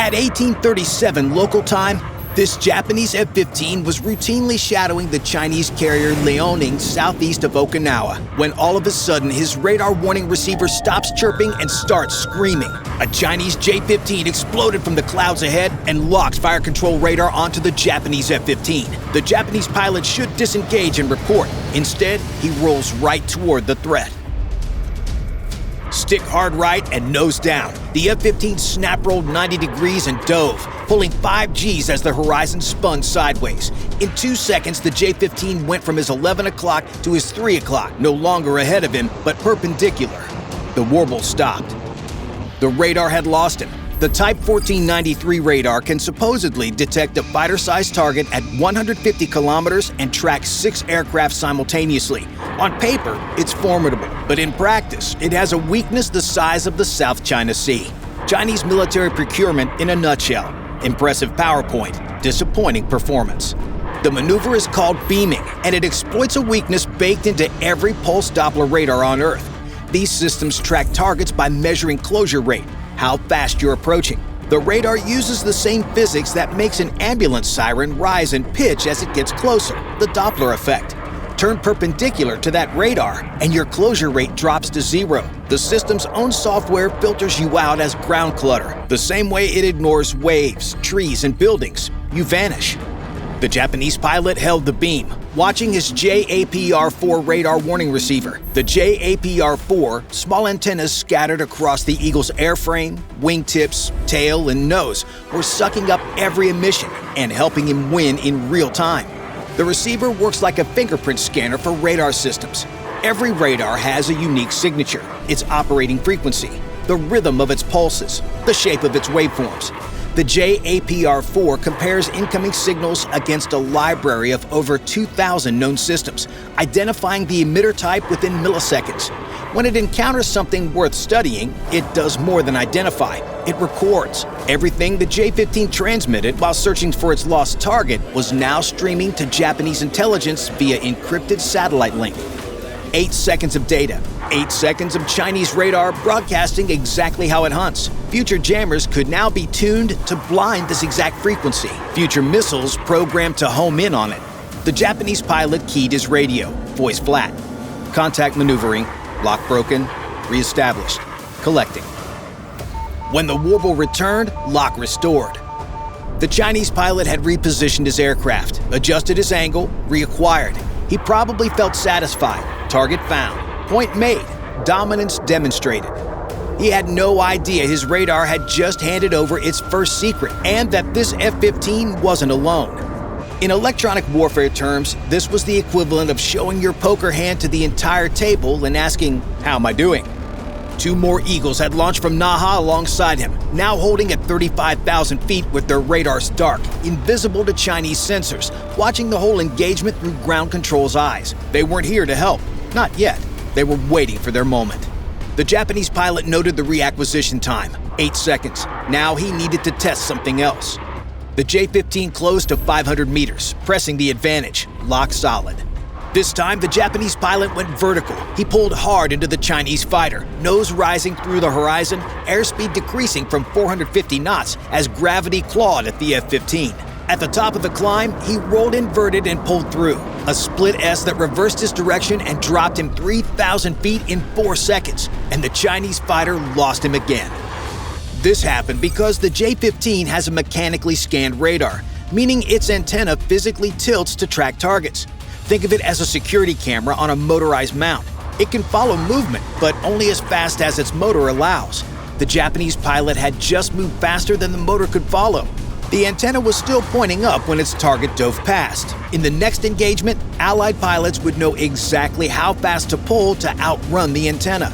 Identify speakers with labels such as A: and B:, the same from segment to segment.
A: At 1837 local time, this Japanese F-15 was routinely shadowing the Chinese carrier Liaoning southeast of Okinawa when all of a sudden his radar warning receiver stops chirping and starts screaming. A Chinese J-15 exploded from the clouds ahead and locked fire control radar onto the Japanese F-15. The Japanese pilot should disengage and report. Instead, he rolls right toward the threat. Stick hard right and nose down. The F-15 snap-rolled 90 degrees and dove, pulling 5 Gs as the horizon spun sideways. In 2 seconds, the J-15 went from his 11 o'clock to his 3 o'clock, no longer ahead of him, but perpendicular. The warble stopped. The radar had lost him. The Type 1493 radar can supposedly detect a fighter-sized target at 150 kilometers and track 6 aircraft simultaneously. On paper, it's formidable, but in practice, it has a weakness the size of the South China Sea. Chinese military procurement in a nutshell. Impressive PowerPoint, disappointing performance. The maneuver is called beaming, and it exploits a weakness baked into every pulse-Doppler radar on Earth. These systems track targets by measuring closure rate, how fast you're approaching. The radar uses the same physics that makes an ambulance siren rise in pitch as it gets closer, the Doppler effect. Turn perpendicular to that radar, and your closure rate drops to 0. The system's own software filters you out as ground clutter, the same way it ignores waves, trees, and buildings. You vanish. The Japanese pilot held the beam, watching his JAPR-4 radar warning receiver. The JAPR-4, small antennas scattered across the Eagle's airframe, wingtips, tail, and nose, were sucking up every emission and helping him win in real time. The receiver works like a fingerprint scanner for radar systems. Every radar has a unique signature, its operating frequency, the rhythm of its pulses, the shape of its waveforms. The JAPR-4 compares incoming signals against a library of over 2,000 known systems, identifying the emitter type within milliseconds. When it encounters something worth studying, it does more than identify. It records. Everything the J-15 transmitted while searching for its lost target was now streaming to Japanese intelligence via encrypted satellite link. 8 seconds of data, 8 seconds of Chinese radar broadcasting exactly how it hunts. Future jammers could now be tuned to blind this exact frequency. Future missiles programmed to home in on it. The Japanese pilot keyed his radio, voice flat. Contact maneuvering, lock broken, reestablished, collecting. When the warble returned, lock restored. The Chinese pilot had repositioned his aircraft, adjusted his angle, reacquired. He probably felt satisfied. Target found. Point made. Dominance demonstrated. He had no idea his radar had just handed over its first secret, and that this F-15 wasn't alone. In electronic warfare terms, this was the equivalent of showing your poker hand to the entire table and asking, "How am I doing?" 2 more Eagles had launched from Naha alongside him, now holding at 35,000 feet with their radars dark, invisible to Chinese sensors, watching the whole engagement through ground control's eyes. They weren't here to help. Not yet. They were waiting for their moment. The Japanese pilot noted the reacquisition time, 8 seconds. Now he needed to test something else. The J-15 closed to 500 meters, pressing the advantage, lock solid. This time, the Japanese pilot went vertical. He pulled hard into the Chinese fighter, nose rising through the horizon, airspeed decreasing from 450 knots as gravity clawed at the F-15. At the top of the climb, he rolled inverted and pulled through. A split S that reversed his direction and dropped him 3,000 feet in 4 seconds, and the Chinese fighter lost him again. This happened because the J-15 has a mechanically scanned radar, meaning its antenna physically tilts to track targets. Think of it as a security camera on a motorized mount. It can follow movement, but only as fast as its motor allows. The Japanese pilot had just moved faster than the motor could follow. The antenna was still pointing up when its target dove past. In the next engagement, Allied pilots would know exactly how fast to pull to outrun the antenna.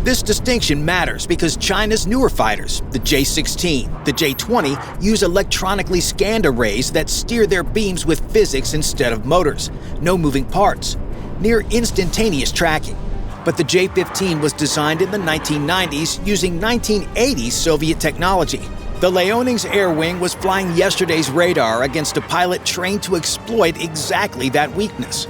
A: This distinction matters because China's newer fighters, the J-16, the J-20, use electronically scanned arrays that steer their beams with physics instead of motors. No moving parts. Near instantaneous tracking. But the J-15 was designed in the 1990s using 1980s Soviet technology. The Liaoning's air wing was flying yesterday's radar against a pilot trained to exploit exactly that weakness.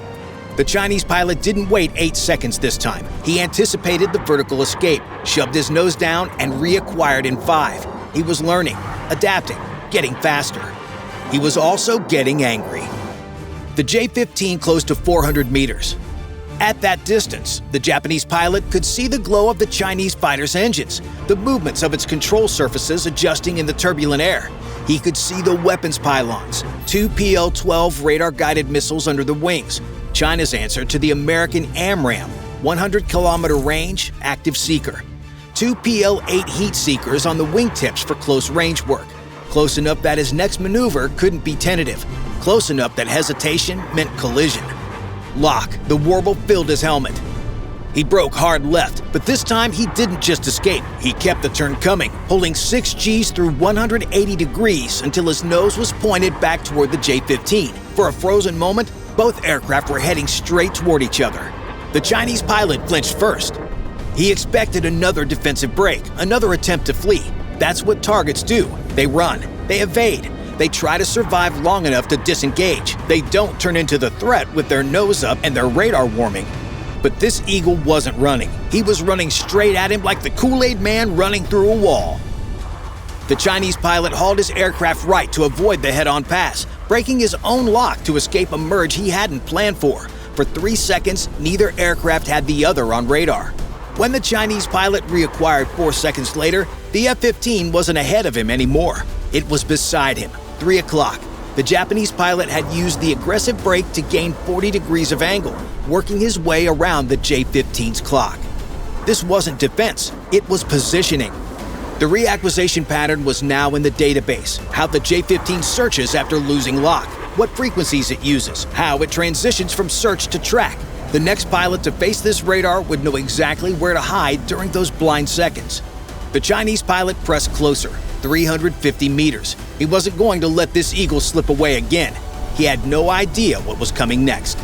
A: The Chinese pilot didn't wait 8 seconds this time. He anticipated the vertical escape, shoved his nose down, and reacquired in 5. He was learning. adapting, getting faster. He was also getting angry. The J-15 closed to 400 meters. At that distance, the Japanese pilot could see the glow of the Chinese fighter's engines, the movements of its control surfaces adjusting in the turbulent air. He could see the weapons pylons, 2 PL-12 radar-guided missiles under the wings, China's answer to the American AMRAAM, 100-kilometer range, active seeker. 2 PL-8 heat seekers on the wingtips for close-range work. Close enough that his next maneuver couldn't be tentative. Close enough that hesitation meant collision. Lock, the warble filled his helmet. He broke hard left, but this time he didn't just escape. He kept the turn coming, pulling 6 Gs through 180 degrees until his nose was pointed back toward the J-15. For a frozen moment, both aircraft were heading straight toward each other. The Chinese pilot flinched first. He expected another defensive break, another attempt to flee. That's what targets do. They run, they evade. They try to survive long enough to disengage. They don't turn into the threat with their nose up and their radar warming. But this eagle wasn't running. He was running straight at him like the Kool-Aid man running through a wall. The Chinese pilot hauled his aircraft right to avoid the head-on pass, breaking his own lock to escape a merge he hadn't planned for. For 3 seconds, neither aircraft had the other on radar. When the Chinese pilot reacquired 4 seconds later, the F-15 wasn't ahead of him anymore. It was beside him. 3 o'clock. The Japanese pilot had used the aggressive brake to gain 40 degrees of angle, working his way around the J-15's clock. This wasn't defense, it was positioning. The reacquisition pattern was now in the database, how the J-15 searches after losing lock, what frequencies it uses, how it transitions from search to track. The next pilot to face this radar would know exactly where to hide during those blind seconds. The Chinese pilot pressed closer, 350 meters. He wasn't going to let this eagle slip away again. He had no idea what was coming next.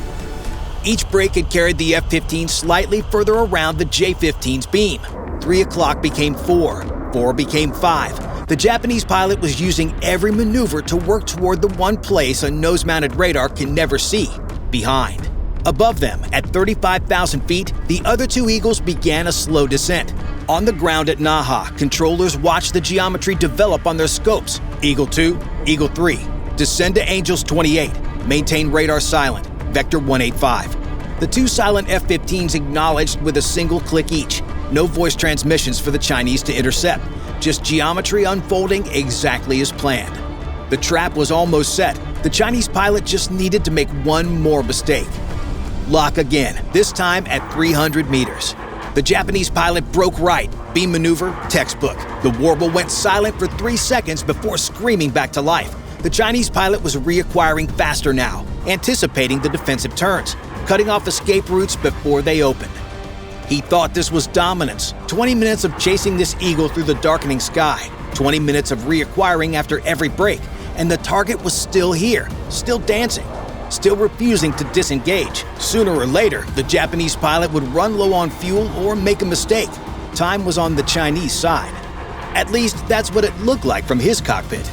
A: Each break had carried the F-15 slightly further around the J-15's beam. 3 o'clock became 4, 4 became 5. The Japanese pilot was using every maneuver to work toward the one place a nose-mounted radar can never see, behind. Above them, at 35,000 feet, the other 2 eagles began a slow descent. On the ground at Naha, controllers watched the geometry develop on their scopes. Eagle 2, Eagle 3. Descend to Angels 28. Maintain radar silent. Vector 185. The 2 silent F-15s acknowledged with a single click each. No voice transmissions for the Chinese to intercept. Just geometry unfolding exactly as planned. The trap was almost set. The Chinese pilot just needed to make one more mistake. Lock again, this time at 300 meters. The Japanese pilot broke right. Beam maneuver, textbook. The warble went silent for 3 seconds before screaming back to life. The Chinese pilot was reacquiring faster now, anticipating the defensive turns, cutting off escape routes before they opened. He thought this was dominance. 20 minutes of chasing this eagle through the darkening sky. 20 minutes of reacquiring after every break. And the target was still here, still dancing. Still refusing to disengage. Sooner or later, the Japanese pilot would run low on fuel or make a mistake. Time was on the Chinese side. At least, that's what it looked like from his cockpit.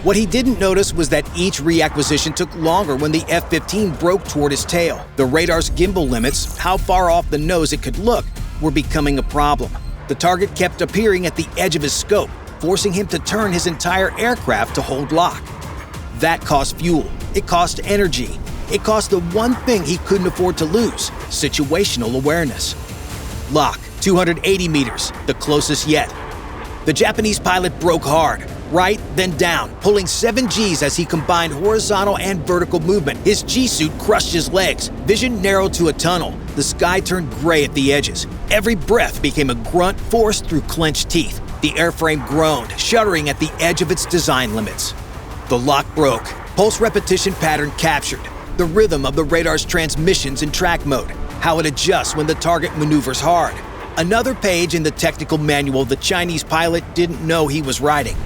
A: What he didn't notice was that each reacquisition took longer when the F-15 broke toward his tail. The radar's gimbal limits, how far off the nose it could look, were becoming a problem. The target kept appearing at the edge of his scope, forcing him to turn his entire aircraft to hold lock. That cost fuel. It cost energy. It cost the one thing he couldn't afford to lose, situational awareness. Lock, 280 meters, the closest yet. The Japanese pilot broke hard, right, then down, pulling 7 Gs as he combined horizontal and vertical movement. His G-suit crushed his legs, vision narrowed to a tunnel. The sky turned gray at the edges. Every breath became a grunt forced through clenched teeth. The airframe groaned, shuddering at the edge of its design limits. The lock broke. Pulse repetition pattern captured. The rhythm of the radar's transmissions in track mode. How it adjusts when the target maneuvers hard. Another page in the technical manual the Chinese pilot didn't know he was writing.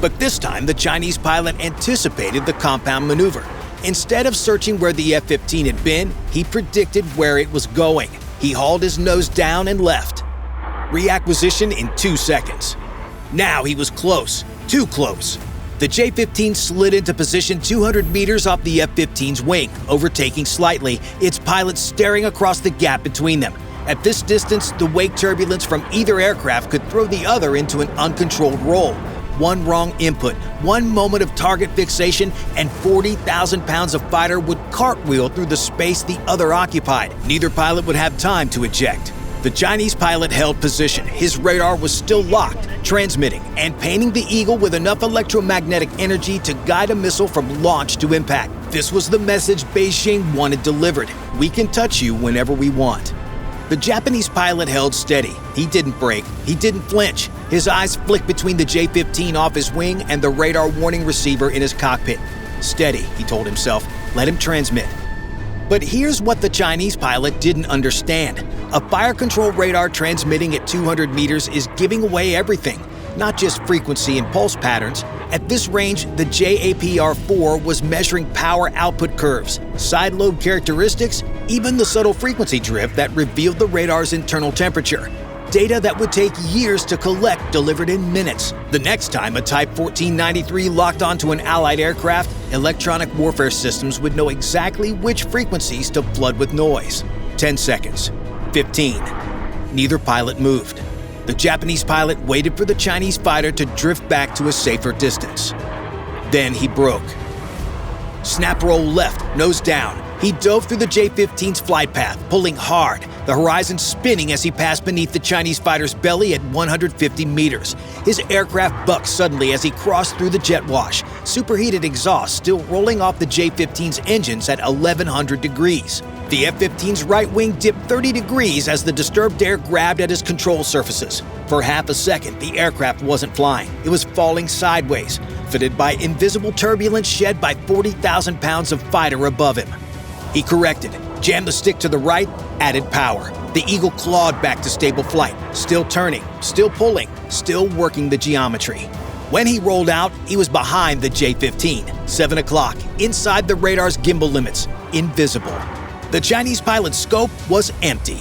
A: But this time, the Chinese pilot anticipated the compound maneuver. Instead of searching where the F-15 had been, he predicted where it was going. He hauled his nose down and left. Reacquisition in 2 seconds. Now he was close. Too close. The J-15 slid into position 200 meters off the F-15's wing, overtaking slightly, its pilot staring across the gap between them. At this distance, the wake turbulence from either aircraft could throw the other into an uncontrolled roll. One wrong input, one moment of target fixation, and 40,000 pounds of fighter would cartwheel through the space the other occupied. Neither pilot would have time to eject. The Chinese pilot held position. His radar was still locked, transmitting, and painting the Eagle with enough electromagnetic energy to guide a missile from launch to impact. This was the message Beijing wanted delivered. We can touch you whenever we want. The Japanese pilot held steady. He didn't break. He didn't flinch. His eyes flicked between the J-15 off his wing and the radar warning receiver in his cockpit. Steady, he told himself. Let him transmit. But here's what the Chinese pilot didn't understand. A fire control radar transmitting at 200 meters is giving away everything, not just frequency and pulse patterns. At this range, the JAPR-4 was measuring power output curves, side lobe characteristics, even the subtle frequency drift that revealed the radar's internal temperature. Data that would take years to collect delivered in minutes. The next time a Type 1493 locked onto an Allied aircraft, electronic warfare systems would know exactly which frequencies to flood with noise. 10 seconds. 15. Neither pilot moved. The Japanese pilot waited for the Chinese fighter to drift back to a safer distance. Then he broke. Snap roll left, nose down. He dove through the J-15's flight path, pulling hard, the horizon spinning as he passed beneath the Chinese fighter's belly at 150 meters. His aircraft bucked suddenly as he crossed through the jet wash, superheated exhaust still rolling off the J-15's engines at 1,100 degrees. The F-15's right wing dipped 30 degrees as the disturbed air grabbed at his control surfaces. For half a second, the aircraft wasn't flying. It was falling sideways, fitted by invisible turbulence shed by 40,000 pounds of fighter above him. He corrected, jammed the stick to the right, added power. The Eagle clawed back to stable flight, still turning, still pulling, still working the geometry. When he rolled out, he was behind the J-15, 7 o'clock, inside the radar's gimbal limits, invisible. The Chinese pilot's scope was empty.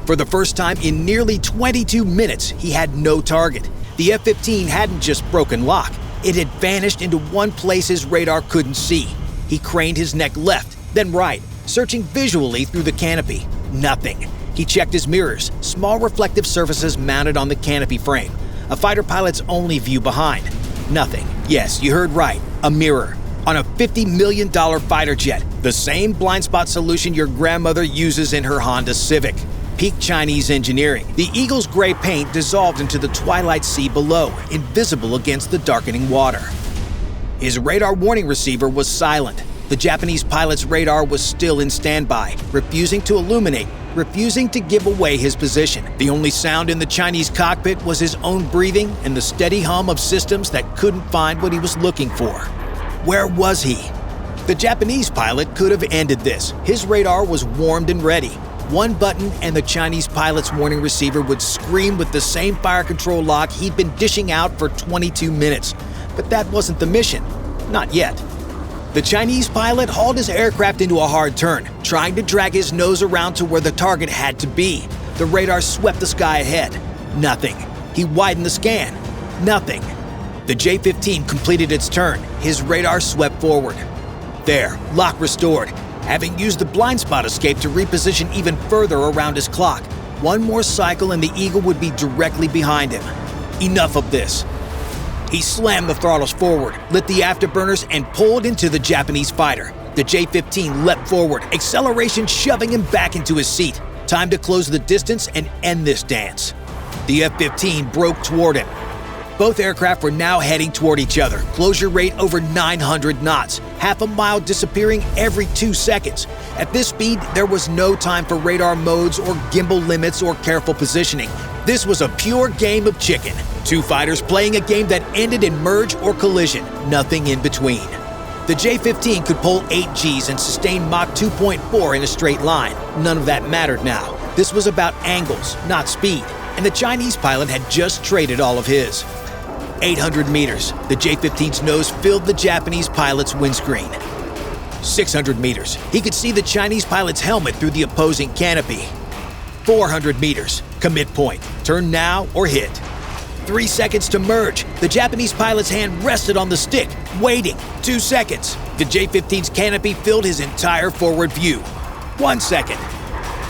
A: For the first time in nearly 22 minutes, he had no target. The F-15 hadn't just broken lock, it had vanished into one place his radar couldn't see. He craned his neck left, then right, searching visually through the canopy. Nothing. He checked his mirrors, small reflective surfaces mounted on the canopy frame. A fighter pilot's only view behind. Nothing. Yes, you heard right, a mirror. On a $50 million fighter jet, the same blind spot solution your grandmother uses in her Honda Civic. Peak Chinese engineering. The Eagle's gray paint dissolved into the twilight sea below, invisible against the darkening water. His radar warning receiver was silent. The Japanese pilot's radar was still in standby, refusing to illuminate, refusing to give away his position. The only sound in the Chinese cockpit was his own breathing and the steady hum of systems that couldn't find what he was looking for. Where was he? The Japanese pilot could have ended this. His radar was warmed and ready. One button and the Chinese pilot's warning receiver would scream with the same fire control lock he'd been dishing out for 22 minutes. But that wasn't the mission. Not yet. The Chinese pilot hauled his aircraft into a hard turn, trying to drag his nose around to where the target had to be. The radar swept the sky ahead. Nothing. He widened the scan. Nothing. The J-15 completed its turn. His radar swept forward. There, lock restored. Having used the blind spot escape to reposition even further around his clock. One more cycle and the Eagle would be directly behind him. Enough of this. He slammed the throttles forward, lit the afterburners, and pulled into the Japanese fighter. The J-15 leapt forward, acceleration shoving him back into his seat. Time to close the distance and end this dance. The F-15 broke toward him. Both aircraft were now heading toward each other, closure rate over 900 knots, half a mile disappearing every 2 seconds. At this speed, there was no time for radar modes or gimbal limits or careful positioning. This was a pure game of chicken. Two fighters playing a game that ended in merge or collision, nothing in between. The J-15 could pull 8 Gs and sustain Mach 2.4 in a straight line. None of that mattered now. This was about angles, not speed, and the Chinese pilot had just traded all of his. 800 meters, the J-15's nose filled the Japanese pilot's windscreen. 600 meters, he could see the Chinese pilot's helmet through the opposing canopy. 400 meters, commit point, turn now or hit. 3 seconds to merge. The Japanese pilot's hand rested on the stick, waiting. 2 seconds. The J-15's canopy filled his entire forward view. 1 second.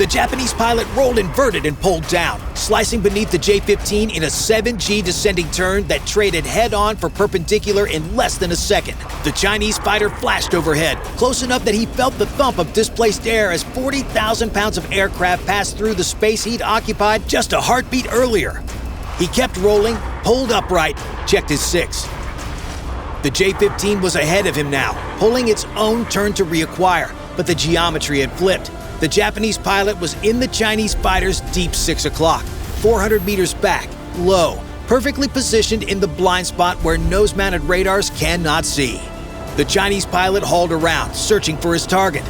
A: The Japanese pilot rolled inverted and pulled down, slicing beneath the J-15 in a 7G descending turn that traded head-on for perpendicular in less than a second. The Chinese fighter flashed overhead, close enough that he felt the thump of displaced air as 40,000 pounds of aircraft passed through the space he'd occupied just a heartbeat earlier. He kept rolling, pulled upright, checked his 6. The J-15 was ahead of him now, pulling its own turn to reacquire, but the geometry had flipped. The Japanese pilot was in the Chinese fighter's deep 6 o'clock, 400 meters back, low, perfectly positioned in the blind spot where nose-mounted radars cannot see. The Chinese pilot hauled around, searching for his target.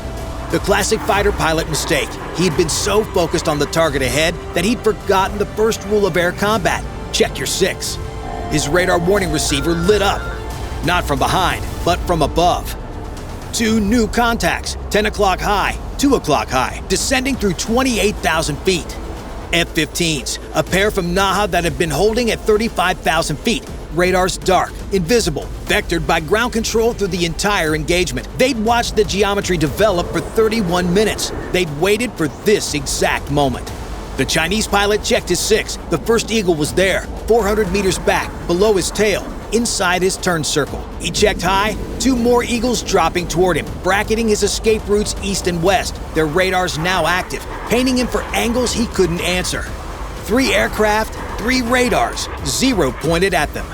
A: The classic fighter pilot mistake. He'd been so focused on the target ahead that he'd forgotten the first rule of air combat: check your 6. His radar warning receiver lit up, not from behind, but from above. 2 new contacts, 10 o'clock high, 2 o'clock high, descending through 28,000 feet. F-15s, a pair from Naha that had been holding at 35,000 feet. Radars dark, invisible, vectored by ground control through the entire engagement. They'd watched the geometry develop for 31 minutes. They'd waited for this exact moment. The Chinese pilot checked his 6. The first eagle was there, 400 meters back, below his tail, inside his turn circle. He checked high, 2 more eagles dropping toward him, bracketing his escape routes east and west, their radars now active, painting him for angles he couldn't answer. 3 aircraft, 3 radars, 0 pointed at them.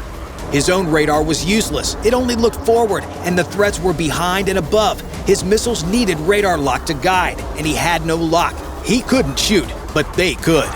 A: His own radar was useless. It only looked forward, and the threats were behind and above. His missiles needed radar lock to guide, and he had no lock. He couldn't shoot, but they could.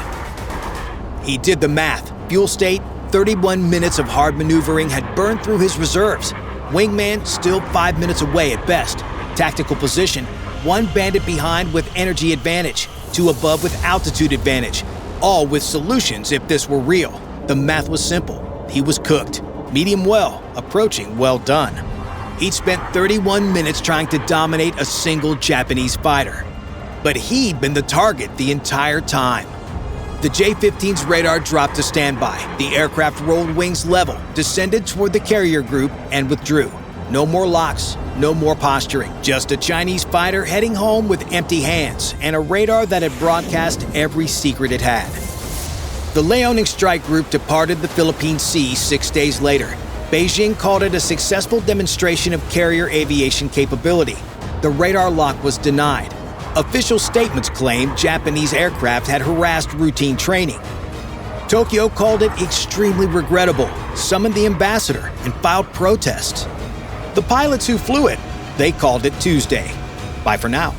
A: He did the math. Fuel state, 31 minutes of hard maneuvering had burned through his reserves. Wingman still 5 minutes away at best. Tactical position, 1 bandit behind with energy advantage, 2 above with altitude advantage. All with solutions if this were real. The math was simple. He was cooked. Medium well, approaching well done. He'd spent 31 minutes trying to dominate a single Japanese fighter. But he'd been the target the entire time. The J-15's radar dropped to standby. The aircraft rolled wings level, descended toward the carrier group, and withdrew. No more locks, no more posturing. Just a Chinese fighter heading home with empty hands and a radar that had broadcast every secret it had. The Liaoning strike group departed the Philippine Sea 6 days later. Beijing called it a successful demonstration of carrier aviation capability. The radar lock was denied. Official statements claimed Japanese aircraft had harassed routine training. Tokyo called it extremely regrettable, summoned the ambassador, and filed protests. The pilots who flew it, they called it Tuesday. Bye for now.